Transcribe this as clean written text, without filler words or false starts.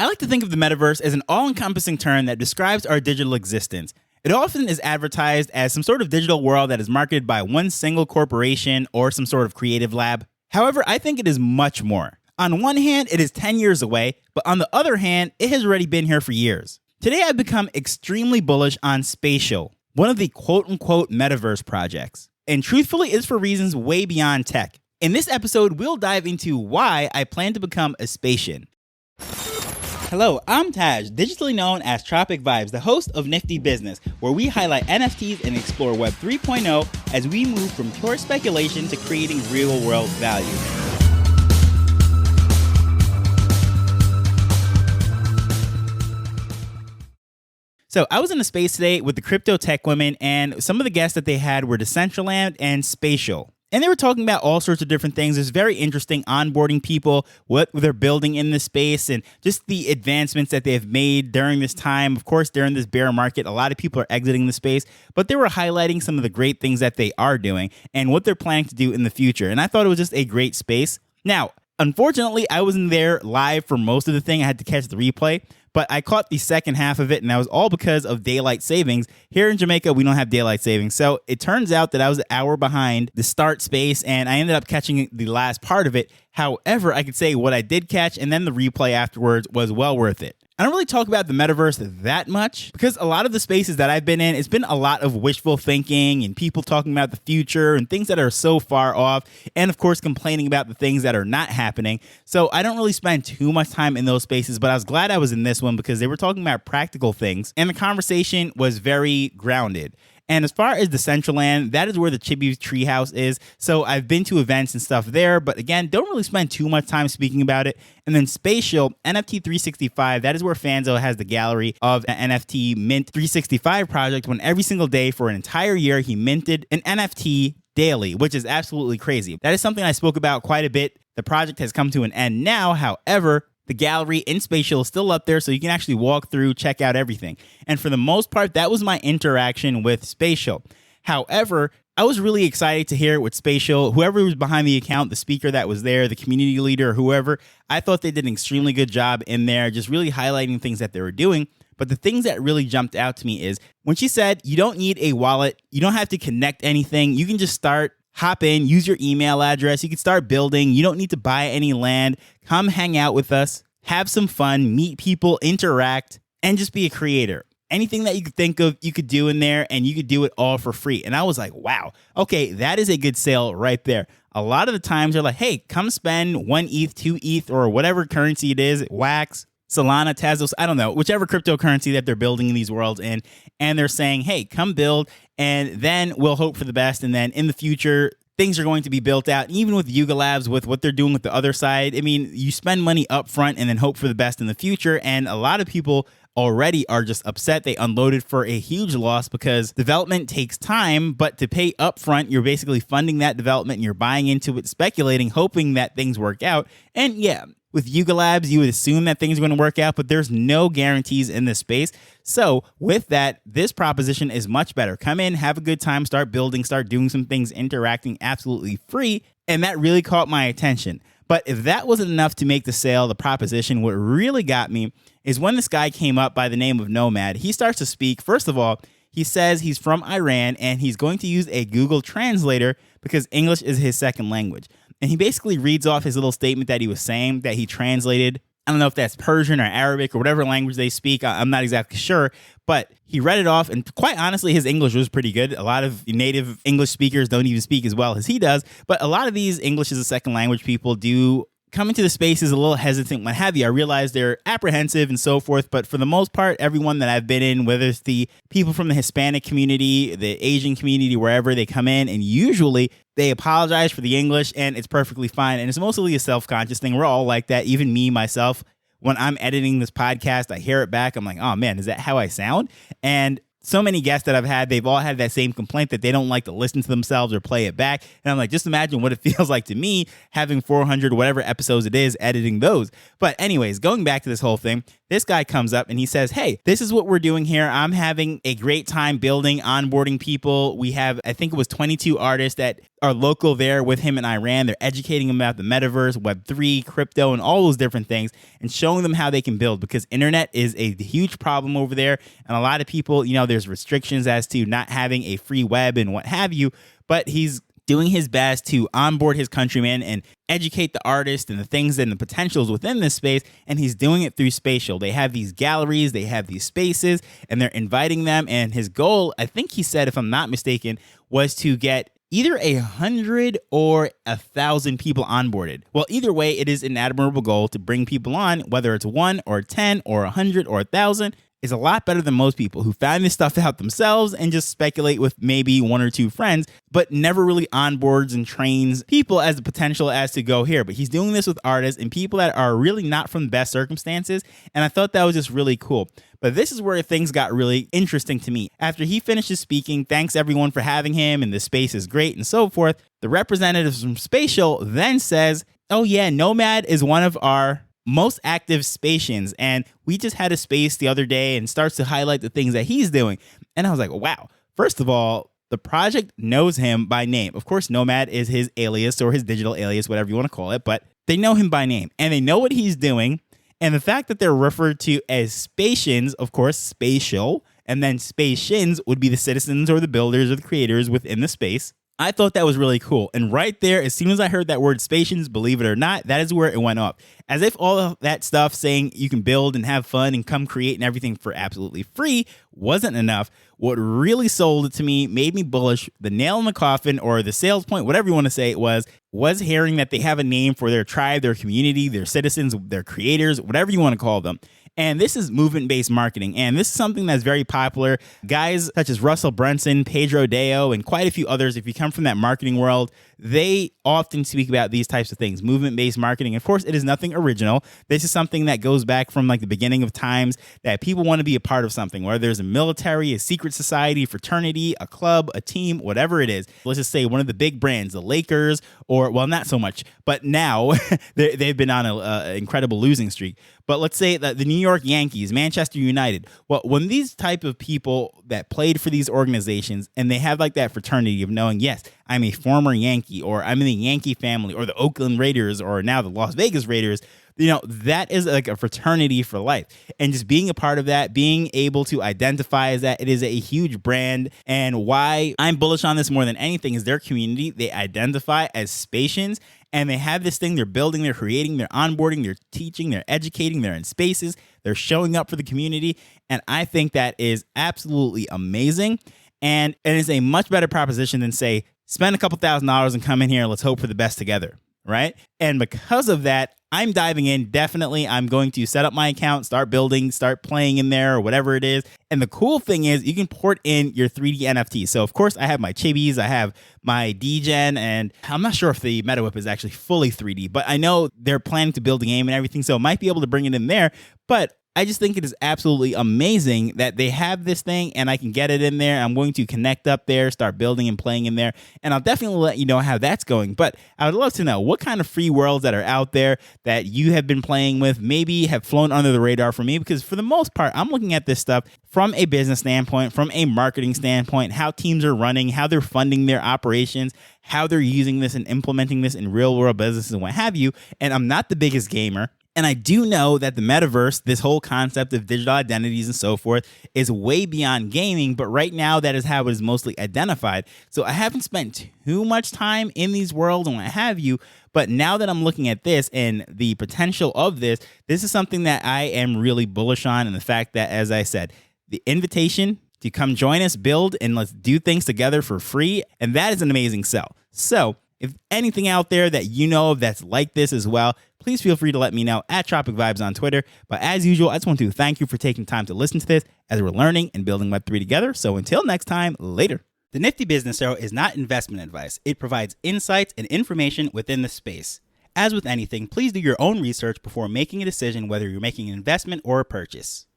I like to think of the metaverse as an all-encompassing term that describes our digital existence. It often is advertised as some sort of digital world that is marketed by one single corporation or some sort of creative lab. However, I think it is much more. On one hand, it is 10 years away, but on the other hand, it has already been here for years. Today, I've become extremely bullish on Spatial, one of the quote-unquote metaverse projects. And truthfully, it's for reasons way beyond tech. In this episode, we'll dive into why I plan to become a Spatian. Hello, I'm Taj, digitally known as Tropic Vibes, the host of Nifty Business, where we highlight NFTs and explore Web 3.0 as we move from pure speculation to creating real-world value. So I was in a space today with the crypto tech women, and some of the guests that they had were Decentraland and Spatial. And they were talking about all sorts of different things. It's very interesting onboarding people, what they're building in the space, and just the advancements that they have made during this time. Of course, during this bear market, a lot of people are exiting the space, but they were highlighting some of the great things that they are doing and what they're planning to do in the future. And I thought it was just a great space. Now, unfortunately, I wasn't there live for most of the thing. I had to catch the replay. But I caught the second half of it, and that was all because of daylight savings. Here in Jamaica, we don't have daylight savings. So it turns out that I was an hour behind the start space, and I ended up catching the last part of it. However, I could say what I did catch, and then the replay afterwards was well worth it. I don't really talk about the metaverse that much because a lot of the spaces that I've been in, it's been a lot of wishful thinking and people talking about the future and things that are so far off. And of course, complaining about the things that are not happening. So I don't really spend too much time in those spaces, but I was glad I was in this one because they were talking about practical things and the conversation was very grounded. And as far as Decentraland, that is where the Chibi Treehouse is. So I've been to events and stuff there, but again, don't really spend too much time speaking about it. And then Spatial, NFT 365, that is where Fanzo has the gallery of an NFT Mint 365 project when every single day for an entire year, he minted an NFT daily, which is absolutely crazy. That is something I spoke about quite a bit. The project has come to an end now. However, the gallery in Spatial is still up there, so you can actually walk through, check out everything. And for the most part, that was my interaction with Spatial. However, I was really excited to hear it with Spatial. Whoever was behind the account, the speaker that was there, the community leader, whoever, I thought they did an extremely good job in there, just really highlighting things that they were doing. But the things that really jumped out to me is when she said, you don't need a wallet, you don't have to connect anything, you can just start, hop in, use your email address. You can start building. You don't need to buy any land. Come hang out with us, have some fun, meet people, interact, and just be a creator. Anything that you could think of, you could do in there, and you could do it all for free. And I was like, wow, okay, that is a good sale right there. A lot of the times they're like, hey, come spend 1 ETH, 2 ETH, or whatever currency it is, Wax, Solana, Tezos, I don't know, whichever cryptocurrency that they're building in these worlds in. And they're saying, hey, come build, and then we'll hope for the best. And then in the future, things are going to be built out. And even with Yuga Labs, with what they're doing with the other side, I mean, you spend money up front and then hope for the best in the future. And a lot of people already are just upset. They unloaded for a huge loss because development takes time, but to pay up front, you're basically funding that development and you're buying into it, speculating, hoping that things work out. And yeah, with Yuga Labs, you would assume that things are going to work out, but there's no guarantees in this space. So with that, this proposition is much better. Come in, have a good time, start building, start doing some things, interacting absolutely free. And that really caught my attention. But if that wasn't enough to make the sale, the proposition, what really got me is when this guy came up by the name of Nomad, he starts to speak. First of all, he says he's from Iran and he's going to use a Google translator because English is his second language. And he basically reads off his little statement that he was saying that he translated. I don't know if that's Persian or Arabic or whatever language they speak. I'm not exactly sure, but he read it off. And quite honestly, his English was pretty good. A lot of native English speakers don't even speak as well as he does. But a lot of these English as a second language people do come into the space is a little hesitant, what have you. I realize they're apprehensive and so forth, but for the most part, everyone that I've been in, whether it's the people from the Hispanic community, the Asian community, wherever they come in, and usually they apologize for the English and it's perfectly fine. And it's mostly a self-conscious thing. We're all like that. Even me, myself, when I'm editing this podcast, I hear it back. I'm like, oh man, is that how I sound? And so many guests that I've had, they've all had that same complaint that they don't like to listen to themselves or play it back. And I'm like, just imagine what it feels like to me having 400 whatever episodes it is, editing those. But anyways, going back to this whole thing, this guy comes up and he says, hey, this is what we're doing here. I'm having a great time building, onboarding people. We have, I think it was 22 artists that are local there with him in Iran. They're educating him about the metaverse, Web3, crypto, and all those different things, and showing them how they can build, because internet is a huge problem over there. And a lot of people, there's restrictions as to not having a free web and what have you, but he's doing his best to onboard his countrymen and educate the artists and the things and the potentials within this space. And he's doing it through Spatial. They have these galleries, they have these spaces, and they're inviting them. And his goal, I think he said, if I'm not mistaken, was to get either 100 or 1,000 people onboarded. Well, either way, it is an admirable goal to bring people on, whether it's 1 or 10 or 100 or 1,000. Is a lot better than most people who find this stuff out themselves and just speculate with maybe 1 or 2 friends, but never really onboards and trains people as the potential as to go here. But he's doing this with artists and people that are really not from the best circumstances. And I thought that was just really cool. But this is where things got really interesting to me. After he finishes speaking, thanks everyone for having him and the space is great and so forth, the representatives from Spatial then says, oh yeah, Nomad is one of our most active Spatians, and we just had a space the other day, and starts to highlight the things that he's doing. And I was like, wow, first of all, the project knows him by name. Of course, Nomad is his alias or his digital alias, whatever you want to call it, but they know him by name and they know what he's doing. And the fact that they're referred to as Spatians, of course, Spatial, and then Spatians would be the citizens or the builders or the creators within the space. I thought that was really cool. And right there, as soon as I heard that word Spatians, believe it or not, that is where it went up. As if all of that stuff saying you can build and have fun and come create and everything for absolutely free wasn't enough. What really sold it to me, made me bullish, the nail in the coffin or the sales point, whatever you want to say it was hearing that they have a name for their tribe, their community, their citizens, their creators, whatever you want to call them. And this is movement-based marketing. And this is something that's very popular. Guys such as Russell Brunson, Pedro Deo, and quite a few others, if you come from that marketing world, they often speak about these types of things, movement-based marketing. Of course, it is nothing original. This is something that goes back from like the beginning of times, that people want to be a part of something, whether there's a military, a secret society, fraternity, a club, a team, whatever it is. Let's just say one of the big brands, the Lakers, or, well, not so much, but now they've been on an incredible losing streak. But let's say that the New York Yankees, Manchester United, well, when these type of people that played for these organizations and they have like that fraternity of knowing, yes, I'm a former Yankee, or I'm in the Yankee family, or the Oakland Raiders, or now the Las Vegas Raiders, that is like a fraternity for life. And just being a part of that, being able to identify as that, it is a huge brand. And why I'm bullish on this more than anything is their community. They identify as Spatians, and they have this thing they're building, they're creating, they're onboarding, they're teaching, they're educating, they're in spaces, they're showing up for the community. And I think that is absolutely amazing. And it is a much better proposition than, say, spend a couple $1,000s and come in here and let's hope for the best together, right? And because of that, I'm diving in. Definitely, I'm going to set up my account, start building, start playing in there, or whatever it is. And the cool thing is you can port in your 3D NFTs. So, of course, I have my chibis, I have my DGen, and I'm not sure if the MetaWhip is actually fully 3D, but I know they're planning to build a game and everything, so I might be able to bring it in there. But I just think it is absolutely amazing that they have this thing and I can get it in there. I'm going to connect up there, start building and playing in there, and I'll definitely let you know how that's going. But I would love to know what kind of free worlds that are out there that you have been playing with, maybe have flown under the radar for me, because for the most part, I'm looking at this stuff from a business standpoint, from a marketing standpoint, how teams are running, how they're funding their operations, how they're using this and implementing this in real world businesses and what have you. And I'm not the biggest gamer. And I do know that the metaverse, this whole concept of digital identities and so forth, is way beyond gaming, but right now that is how it is mostly identified. So I haven't spent too much time in these worlds and what have you, but now that I'm looking at this and the potential of this, this is something that I am really bullish on. And the fact that, as I said, the invitation to come join us, build, and let's do things together for free, and that is an amazing sell. So if anything out there that you know of that's like this as well, please feel free to let me know at Tropic Vibes on Twitter. But as usual, I just want to thank you for taking time to listen to this as we're learning and building Web3 together. So until next time, later. The Nifty Business Arrow is not investment advice. It provides insights and information within the space. As with anything, please do your own research before making a decision whether you're making an investment or a purchase.